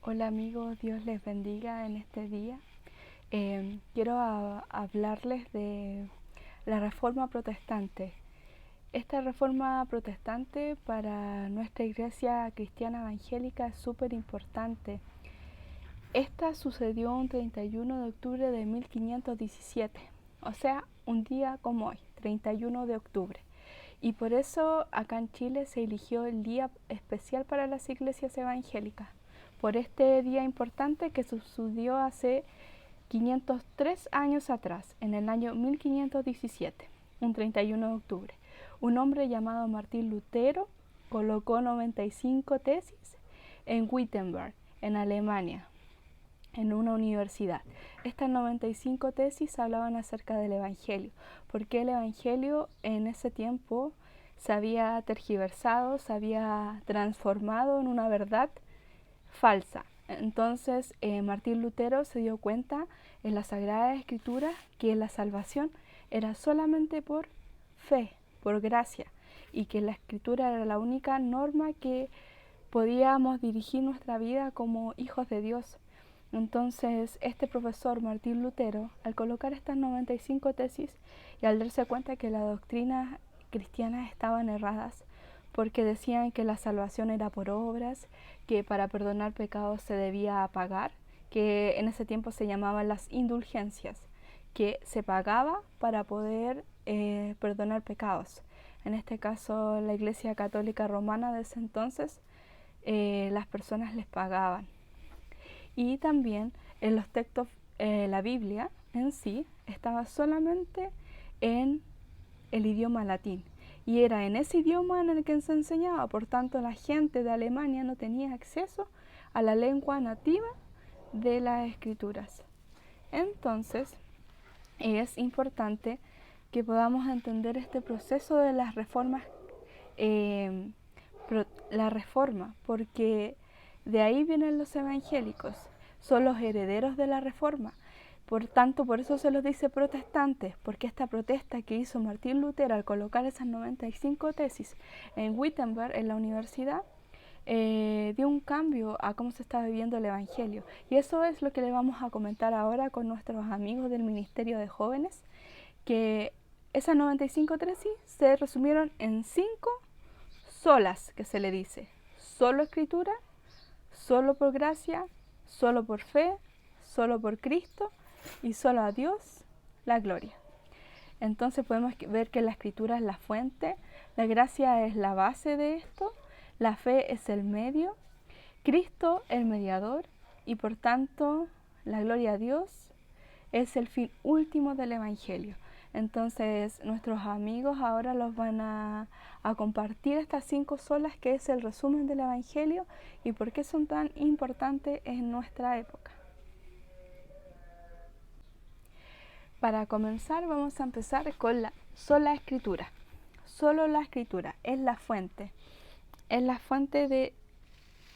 Hola amigos, Dios les bendiga en este día. Quiero hablarles de la Reforma Protestante. Esta Reforma Protestante para nuestra Iglesia Cristiana Evangélica es súper importante. Esta sucedió un 31 de octubre de 1517, o sea, un día como hoy, 31 de octubre. Y por eso acá en Chile se eligió el día especial para las iglesias evangélicas, por este día importante que sucedió hace 503 años atrás, en el año 1517, un 31 de octubre. Un hombre llamado Martín Lutero colocó 95 tesis en Wittenberg, en Alemania, en una universidad. Estas 95 tesis hablaban acerca del Evangelio, porque el Evangelio en ese tiempo se había tergiversado, se había transformado en una verdad falsa. Entonces Martín Lutero se dio cuenta en la Sagrada Escritura que la salvación era solamente por fe, por gracia, y que la Escritura era la única norma que podíamos dirigir nuestra vida como hijos de Dios. Entonces, este profesor Martín Lutero, al colocar estas 95 tesis y al darse cuenta que las doctrinas cristianas estaban erradas, porque decían que la salvación era por obras, que para perdonar pecados se debía pagar, que en ese tiempo se llamaban las indulgencias, que se pagaba para poder perdonar pecados. En este caso, la Iglesia Católica Romana de ese entonces, las personas les pagaban. Y también en los textos, la Biblia en sí estaba solamente en el idioma latín. Y era en ese idioma en el que se enseñaba. Por tanto, la gente de Alemania no tenía acceso a la lengua nativa de las escrituras. Entonces, es importante que podamos entender este proceso de las reformas, la reforma, porque de ahí vienen los evangélicos, son los herederos de la reforma. Por tanto, por eso se los dice protestantes, porque esta protesta que hizo Martín Lutero al colocar esas 95 tesis en Wittenberg, en la universidad, dio un cambio a cómo se estaba viviendo el Evangelio. Y eso es lo que le vamos a comentar ahora con nuestros amigos del Ministerio de Jóvenes, que esas 95 tesis se resumieron en 5 solas, que se le dice: solo Escritura, solo por gracia, solo por fe, solo por Cristo y solo a Dios la gloria. Entonces podemos ver que la Escritura es la fuente, la gracia es la base de esto, la fe es el medio, Cristo el mediador y por tanto la gloria a Dios es el fin último del Evangelio. Entonces nuestros amigos ahora los van a compartir estas 5 solas, que es el resumen del Evangelio y por qué son tan importantes en nuestra época. Para comenzar vamos a empezar con la sola Escritura. Solo la Escritura es la fuente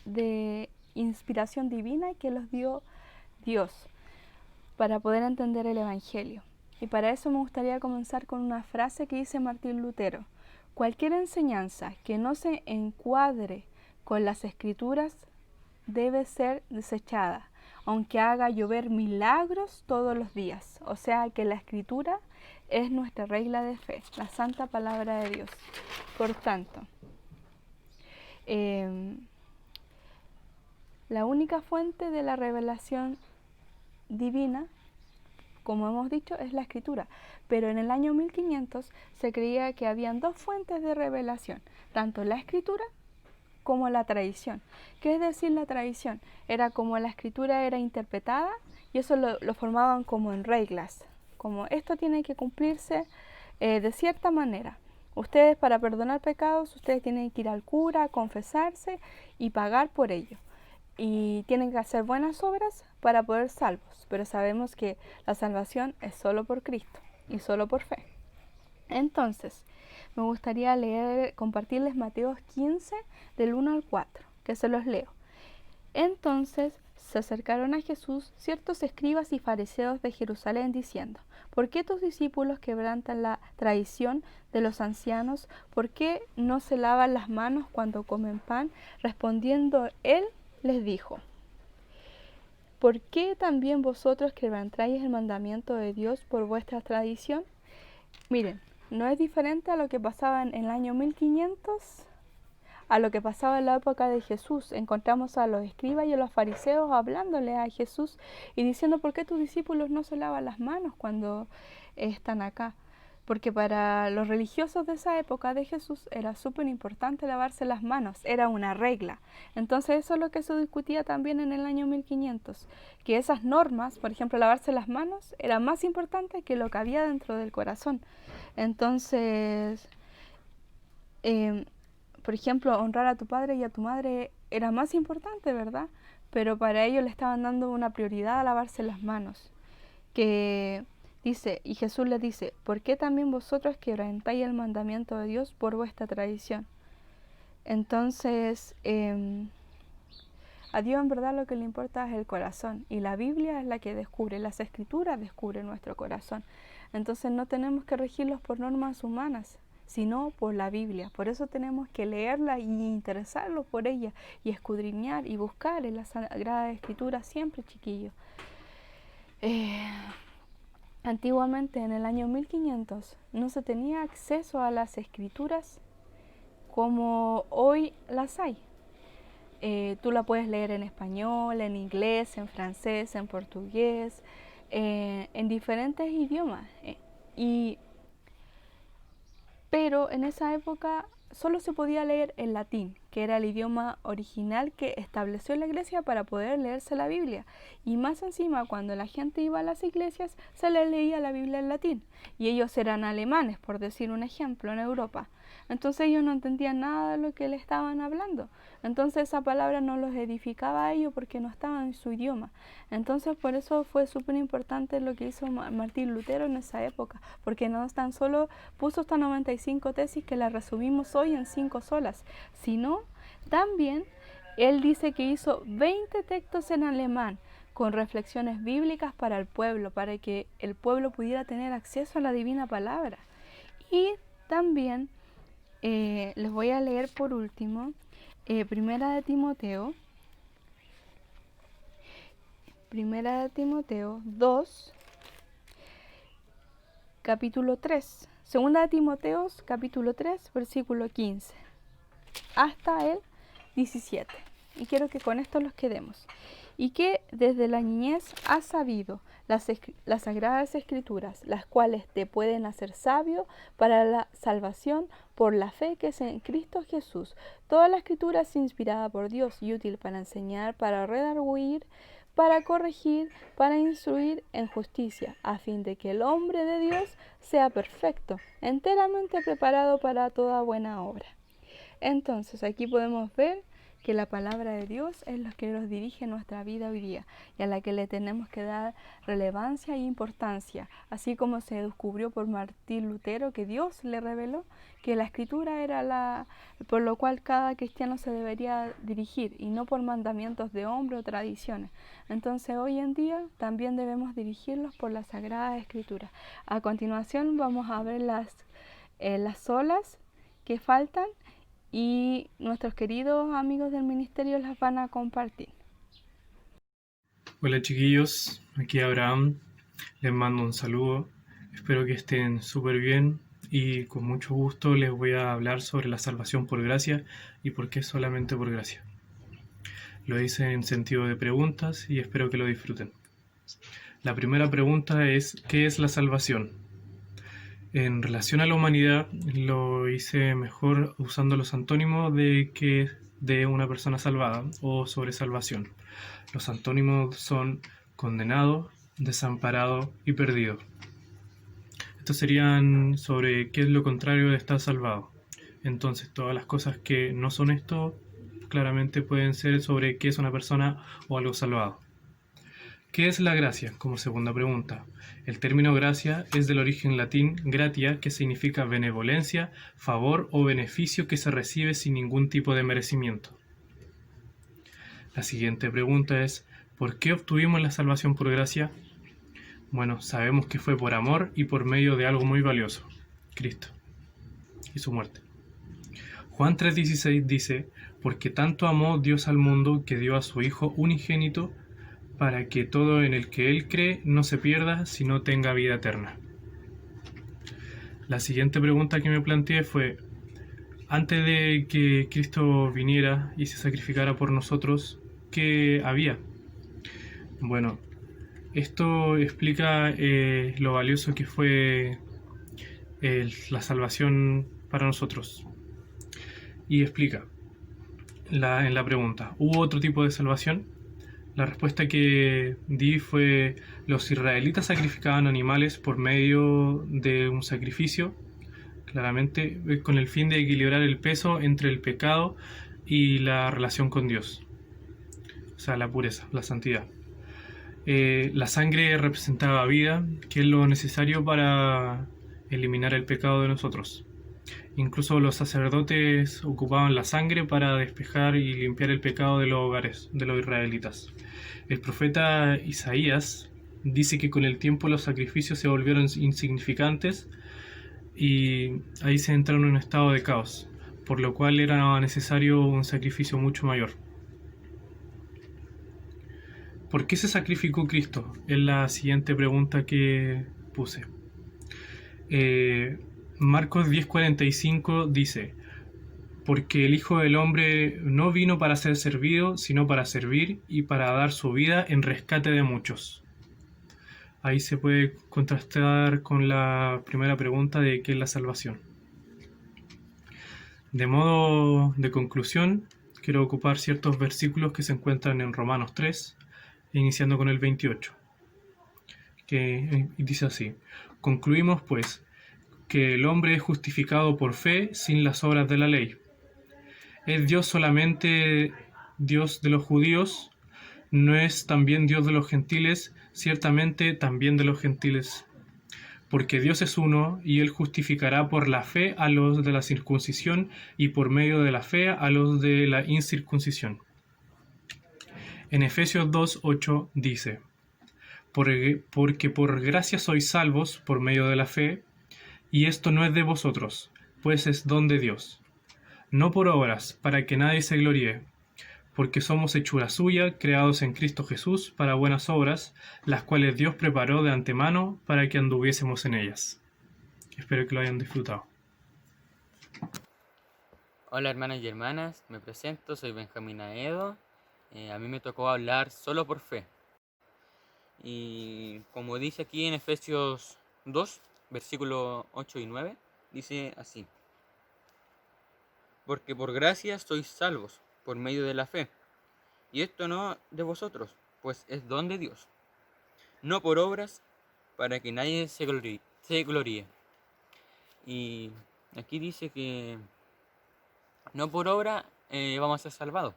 de inspiración divina que los dio Dios para poder entender el Evangelio. Y para eso me gustaría comenzar con una frase que dice Martín Lutero: cualquier enseñanza que no se encuadre con las Escrituras debe ser desechada, aunque haga llover milagros todos los días. O sea que la Escritura es nuestra regla de fe, la santa palabra de Dios. Por tanto, la única fuente de la revelación divina, como hemos dicho, es la Escritura. Pero en el año 1500 se creía que habían 2 fuentes de revelación, tanto la Escritura como la tradición. ¿Qué es decir la tradición? Era como la Escritura era interpretada y eso lo formaban como en reglas, como esto tiene que cumplirse de cierta manera. Ustedes, para perdonar pecados, ustedes tienen que ir al cura, confesarse y pagar por ello. Y tienen que hacer buenas obras para poder salvos. Pero sabemos que la salvación es solo por Cristo y solo por fe. Entonces, me gustaría compartirles Mateo 15, del 1 al 4, que se los leo. Entonces se acercaron a Jesús ciertos escribas y fariseos de Jerusalén, diciendo: ¿por qué tus discípulos quebrantan la tradición de los ancianos? ¿Por qué no se lavan las manos cuando comen pan? Respondiendo él, les dijo: ¿por qué también vosotros quebrantáis el mandamiento de Dios por vuestra tradición? Miren, no es diferente a lo que pasaba en el año 1500 a lo que pasaba en la época de Jesús. Encontramos a los escribas y a los fariseos hablándole a Jesús y diciendo: ¿por qué tus discípulos no se lavan las manos cuando están acá? Porque para los religiosos de esa época de Jesús era súper importante lavarse las manos, era una regla. Entonces eso es lo que se discutía también en el año 1500, que esas normas, por ejemplo, lavarse las manos, era más importante que lo que había dentro del corazón. Entonces, por ejemplo, honrar a tu padre y a tu madre era más importante, ¿verdad? Pero para ellos le estaban dando una prioridad a lavarse las manos. Que dice, y Jesús les dice: ¿por qué también vosotros quebrantáis el mandamiento de Dios por vuestra tradición? Entonces, a Dios en verdad lo que le importa es el corazón, y la Biblia es la que descubre, las escrituras descubren nuestro corazón. Entonces no tenemos que regirlos por normas humanas, sino por la Biblia. Por eso tenemos que leerla y interesarnos por ella, y escudriñar y buscar en la Sagrada Escritura siempre, chiquillos. Antiguamente, en el año 1500, no se tenía acceso a las escrituras como hoy las hay. Tú la puedes leer en español, en inglés, en francés, en portugués, en diferentes idiomas. Pero en esa época solo se podía leer en latín, que era el idioma original que estableció la iglesia para poder leerse la Biblia. Y más encima, cuando la gente iba a las iglesias, se les leía la Biblia en latín. Y ellos eran alemanes, por decir un ejemplo, en Europa. Entonces ellos no entendían nada de lo que le estaban hablando. Entonces esa palabra no los edificaba a ellos porque no estaba en su idioma. Entonces por eso fue súper importante lo que hizo Martín Lutero en esa época, porque no tan solo puso estas 95 tesis que las resumimos hoy en 5 solas, sino también él dice que hizo 20 textos en alemán con reflexiones bíblicas para el pueblo, para que el pueblo pudiera tener acceso a la divina palabra. Y también les voy a leer por último Primera de Timoteo 2, capítulo 3. Segunda de Timoteo, capítulo 3, versículo 15, hasta el 17. Y quiero que con esto los quedemos. Y que desde la niñez has sabido las sagradas escrituras, las cuales te pueden hacer sabio para la salvación por la fe que es en Cristo Jesús. Toda la escritura es inspirada por Dios y útil para enseñar, para redarguir, para corregir, para instruir en justicia, a fin de que el hombre de Dios sea perfecto, enteramente preparado para toda buena obra. Entonces aquí podemos ver que la palabra de Dios es lo que nos dirige nuestra vida hoy día y a la que le tenemos que dar relevancia e importancia, así como se descubrió por Martín Lutero, que Dios le reveló que la escritura era por lo cual cada cristiano se debería dirigir y no por mandamientos de hombre o tradiciones. Entonces hoy en día también debemos dirigirlos por la Sagrada Escritura. A continuación vamos a ver las solas que faltan y nuestros queridos amigos del ministerio las van a compartir. Hola chiquillos, aquí Abraham, les mando un saludo, espero que estén súper bien y con mucho gusto les voy a hablar sobre la salvación por gracia y por qué solamente por gracia. Lo hice en sentido de preguntas y espero que lo disfruten. La primera pregunta es: ¿qué es la salvación? En relación a la humanidad, lo hice mejor usando los antónimos de una persona salvada o sobre salvación. Los antónimos son condenado, desamparado y perdido. Estos serían sobre qué es lo contrario de estar salvado. Entonces, todas las cosas que no son esto, claramente pueden ser sobre qué es una persona o algo salvado. ¿Qué es la gracia? Como segunda pregunta. El término gracia es del origen latín gratia, que significa benevolencia, favor o beneficio que se recibe sin ningún tipo de merecimiento. La siguiente pregunta es: ¿por qué obtuvimos la salvación por gracia? Bueno, sabemos que fue por amor y por medio de algo muy valioso, Cristo y su muerte. Juan 3:16 dice: porque tanto amó Dios al mundo que dio a su Hijo unigénito, para que todo en el que Él cree no se pierda, sino tenga vida eterna. La siguiente pregunta que me planteé fue, antes de que Cristo viniera y se sacrificara por nosotros, ¿qué había? Bueno, esto explica lo valioso que fue la salvación para nosotros. Y explica en la pregunta, ¿hubo otro tipo de salvación? La respuesta que di fue, los israelitas sacrificaban animales por medio de un sacrificio, claramente con el fin de equilibrar el peso entre el pecado y la relación con Dios, o sea, la pureza, la santidad. La sangre representaba vida, que es lo necesario para eliminar el pecado de nosotros. Incluso los sacerdotes ocupaban la sangre para despejar y limpiar el pecado de los hogares de los israelitas. El profeta Isaías dice que con el tiempo los sacrificios se volvieron insignificantes y ahí se entraron en un estado de caos, por lo cual era necesario un sacrificio mucho mayor. ¿Por qué se sacrificó Cristo? Es la siguiente pregunta que puse. Marcos 10:45 dice, porque el Hijo del Hombre no vino para ser servido, sino para servir y para dar su vida en rescate de muchos. Ahí se puede contrastar con la primera pregunta de qué es la salvación. De modo de conclusión, quiero ocupar ciertos versículos que se encuentran en Romanos 3, iniciando con el 28, que dice así, concluimos pues que el hombre es justificado por fe sin las obras de la ley. ¿Es Dios solamente Dios de los judíos? ¿No es también Dios de los gentiles? Ciertamente también de los gentiles. Porque Dios es uno, y Él justificará por la fe a los de la circuncisión, y por medio de la fe a los de la incircuncisión. En Efesios 2:8 dice, porque por gracia sois salvos por medio de la fe, y esto no es de vosotros, pues es don de Dios, no por obras, para que nadie se gloríe, porque somos hechura suya, creados en Cristo Jesús para buenas obras, las cuales Dios preparó de antemano para que anduviésemos en ellas. Espero que lo hayan disfrutado. Hola hermanos y hermanas, me presento, soy Benjamín Aedo. A mí me tocó hablar solo por fe. Y como dice aquí en Efesios 2, versículos 8 y 9, dice así. Porque por gracia sois salvos, por medio de la fe. Y esto no de vosotros, pues es don de Dios. No por obras, para que nadie se gloríe. Y aquí dice que no por obra vamos a ser salvados.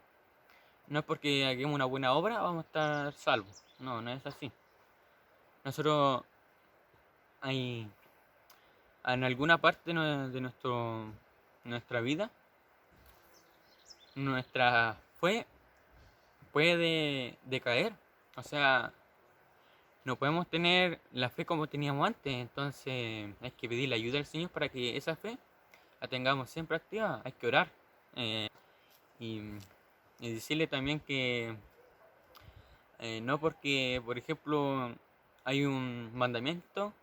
No es porque hagamos una buena obra vamos a estar salvos. No, no es así. Nosotros hay en alguna parte de nuestra vida, nuestra fe puede decaer. O sea, no podemos tener la fe como teníamos antes. Entonces hay que pedirle ayuda al Señor para que esa fe la tengamos siempre activa. Hay que orar. Y decirle también que no porque, por ejemplo, hay un mandamiento,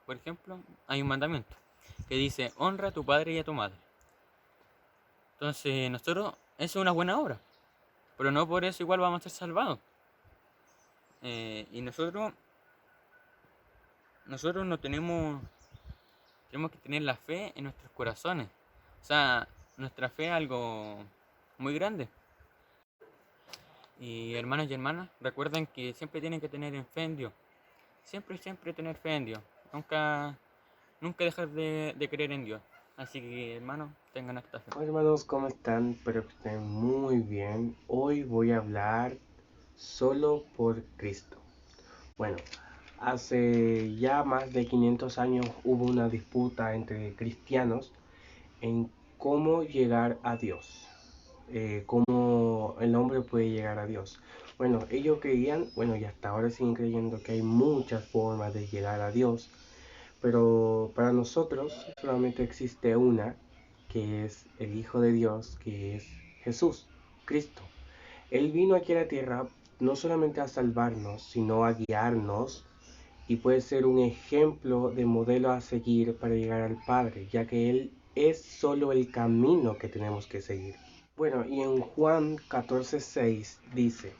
que dice, honra a tu padre y a tu madre. Entonces, nosotros, eso es una buena obra, pero no por eso igual vamos a ser salvados. Y nosotros no tenemos que tener la fe en nuestros corazones. O sea, nuestra fe es algo muy grande. Y hermanos y hermanas, recuerden que siempre tienen que tener fe en Dios. Siempre tener fe en Dios. Nunca dejar de creer en Dios. Así que, hermanos, tengan esta fe. Hola hermanos, ¿cómo están? Espero que estén muy bien. Hoy voy a hablar solo por Cristo. Bueno, hace ya más de 500 años hubo una disputa entre cristianos en cómo llegar a Dios. Cómo el hombre puede llegar a Dios. Bueno, ellos creían, y hasta ahora siguen creyendo que hay muchas formas de llegar a Dios, pero para nosotros solamente existe una, que es el Hijo de Dios, que es Jesús, Cristo. Él vino aquí a la tierra no solamente a salvarnos, sino a guiarnos y puede ser un ejemplo de modelo a seguir para llegar al Padre, ya que Él es solo el camino que tenemos que seguir. Bueno, y en Juan 14:6 dice,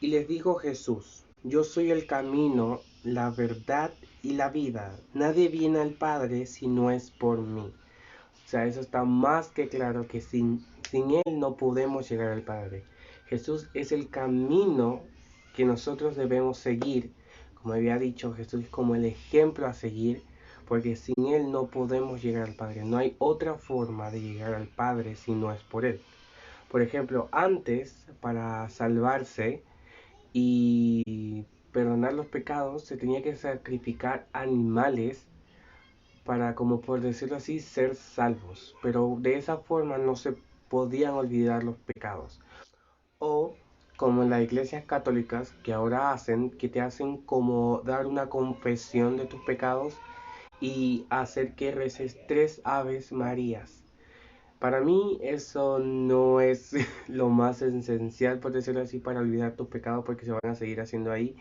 y les dijo Jesús, yo soy el camino, la verdad y la vida. Nadie viene al Padre si no es por mí. O sea, eso está más que claro que sin Él no podemos llegar al Padre. Jesús es el camino que nosotros debemos seguir. Como había dicho, Jesús es como el ejemplo a seguir, porque sin Él no podemos llegar al Padre. No hay otra forma de llegar al Padre si no es por Él. Por ejemplo, antes, para salvarse y perdonar los pecados, se tenía que sacrificar animales para, como por decirlo así, ser salvos. Pero de esa forma no se podían olvidar los pecados. O como en las iglesias católicas que ahora hacen, que te hacen como dar una confesión de tus pecados y hacer que reces 3 Aves Marías. Para mí eso no es lo más esencial, por decirlo así, para olvidar tus pecados porque se van a seguir haciendo ahí.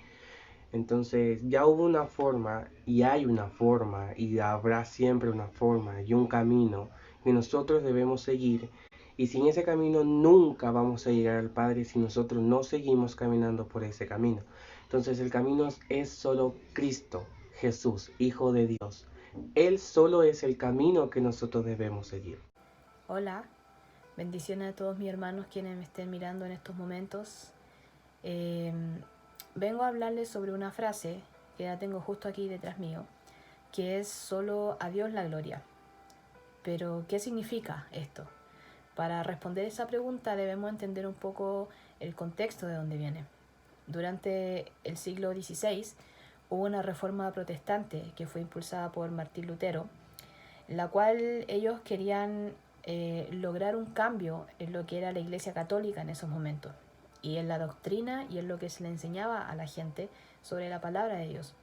Entonces ya hubo una forma y hay una forma y habrá siempre una forma y un camino que nosotros debemos seguir. Y sin ese camino nunca vamos a llegar al Padre si nosotros no seguimos caminando por ese camino. Entonces el camino es solo Cristo, Jesús, Hijo de Dios. Él solo es el camino que nosotros debemos seguir. Hola, bendiciones a todos mis hermanos quienes me estén mirando en estos momentos. Vengo a hablarles sobre una frase que la tengo justo aquí detrás mío, que es solo a Dios la gloria. Pero, ¿qué significa esto? Para responder esa pregunta debemos entender un poco el contexto de dónde viene. Durante el siglo XVI hubo una reforma protestante que fue impulsada por Martín Lutero, en la cual ellos querían lograr un cambio en lo que era la Iglesia Católica en esos momentos, y en la doctrina y en lo que se le enseñaba a la gente sobre la palabra de Dios.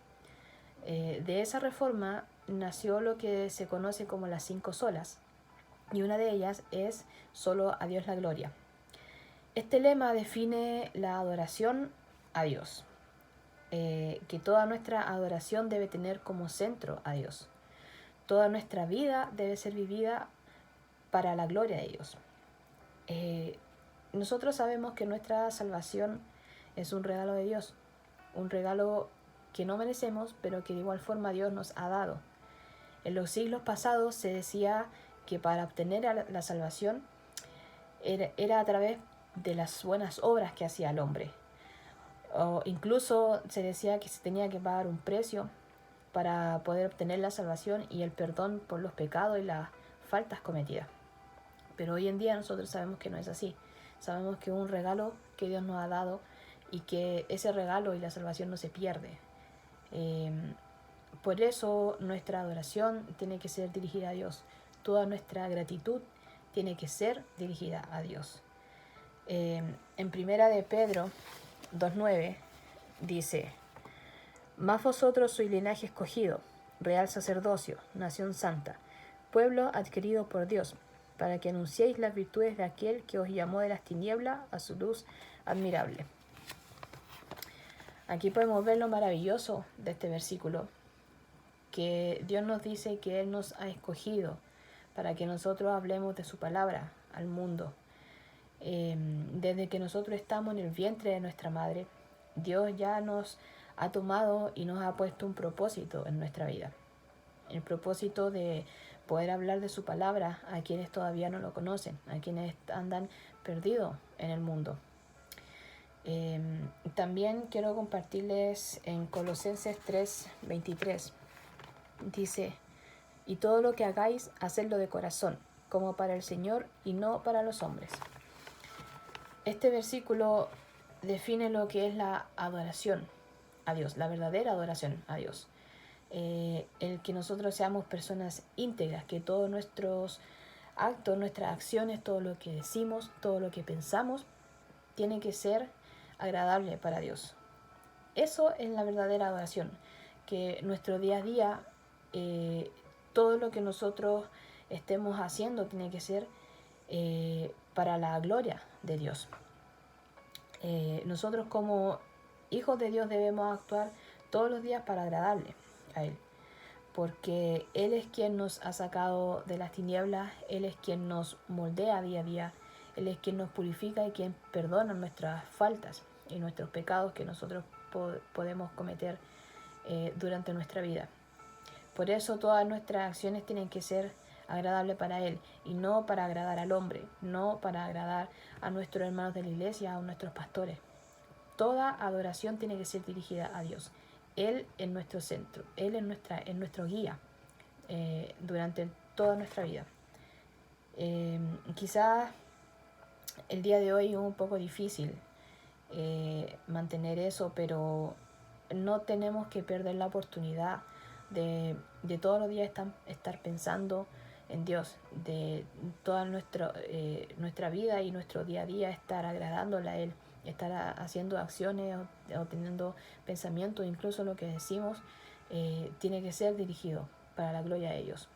De esa reforma nació lo que se conoce como las 5 solas, y una de ellas es solo a Dios la gloria. Este lema define la adoración a Dios, que toda nuestra adoración debe tener como centro a Dios. Toda nuestra vida debe ser vivida para la gloria de Dios. Nosotros sabemos que nuestra salvación es un regalo de Dios, un regalo que no merecemos, pero que de igual forma Dios nos ha dado. En los siglos pasados se decía que para obtener la salvación era a través de las buenas obras que hacía el hombre. O incluso se decía que se tenía que pagar un precio para poder obtener la salvación y el perdón por los pecados y las faltas cometidas. Pero hoy en día nosotros sabemos que no es así. Sabemos que es un regalo que Dios nos ha dado y que ese regalo y la salvación no se pierde. Por eso nuestra adoración tiene que ser dirigida a Dios. Toda nuestra gratitud tiene que ser dirigida a Dios. En primera de Pedro 2:9 dice: Mas vosotros sois linaje escogido, real sacerdocio, nación santa, pueblo adquirido por Dios, para que anunciéis las virtudes de aquel que os llamó de las tinieblas a su luz admirable. Aquí podemos ver lo maravilloso de este versículo, que Dios nos dice que Él nos ha escogido para que nosotros hablemos de su palabra al mundo. Desde que nosotros estamos en el vientre de nuestra madre, Dios ya nos ha tomado y nos ha puesto un propósito en nuestra vida. El propósito de poder hablar de su palabra a quienes todavía no lo conocen, a quienes andan perdidos en el mundo. También quiero compartirles en Colosenses 3:23. Dice: y todo lo que hagáis, hacedlo de corazón, como para el Señor y no para los hombres. Este versículo define lo que es la adoración a Dios, la verdadera adoración a Dios. El que nosotros seamos personas íntegras, que todos nuestros actos, nuestras acciones, todo lo que decimos, todo lo que pensamos, tiene que ser agradable para Dios. Eso es la verdadera adoración, que nuestro día a día, todo lo que nosotros estemos haciendo tiene que ser para la gloria de Dios. Nosotros como hijos de Dios debemos actuar todos los días para agradarle a Él, porque Él es quien nos ha sacado de las tinieblas, Él es quien nos moldea día a día, Él es quien nos purifica y quien perdona nuestras faltas y nuestros pecados que nosotros podemos cometer durante nuestra vida. Por eso todas nuestras acciones tienen que ser agradables para Él y no para agradar al hombre, no para agradar a nuestros hermanos de la iglesia, a nuestros pastores. Toda adoración tiene que ser dirigida a Dios. Él es nuestro centro, Él es nuestro guía durante toda nuestra vida. Quizás el día de hoy es un poco difícil mantener eso, pero no tenemos que perder la oportunidad de todos los días estar pensando en Dios, de toda nuestra vida y nuestro día a día estar agradándole a Él, estar haciendo acciones o teniendo pensamientos, incluso lo que decimos tiene que ser dirigido para la gloria de ellos.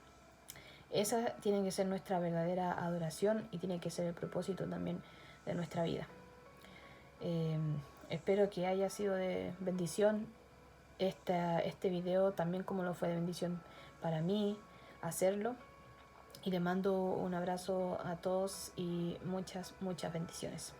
Esa tiene que ser nuestra verdadera adoración y tiene que ser el propósito también de nuestra vida. Espero que haya sido de bendición este video, también como lo fue de bendición para mí hacerlo. Y le mando un abrazo a todos y muchas bendiciones.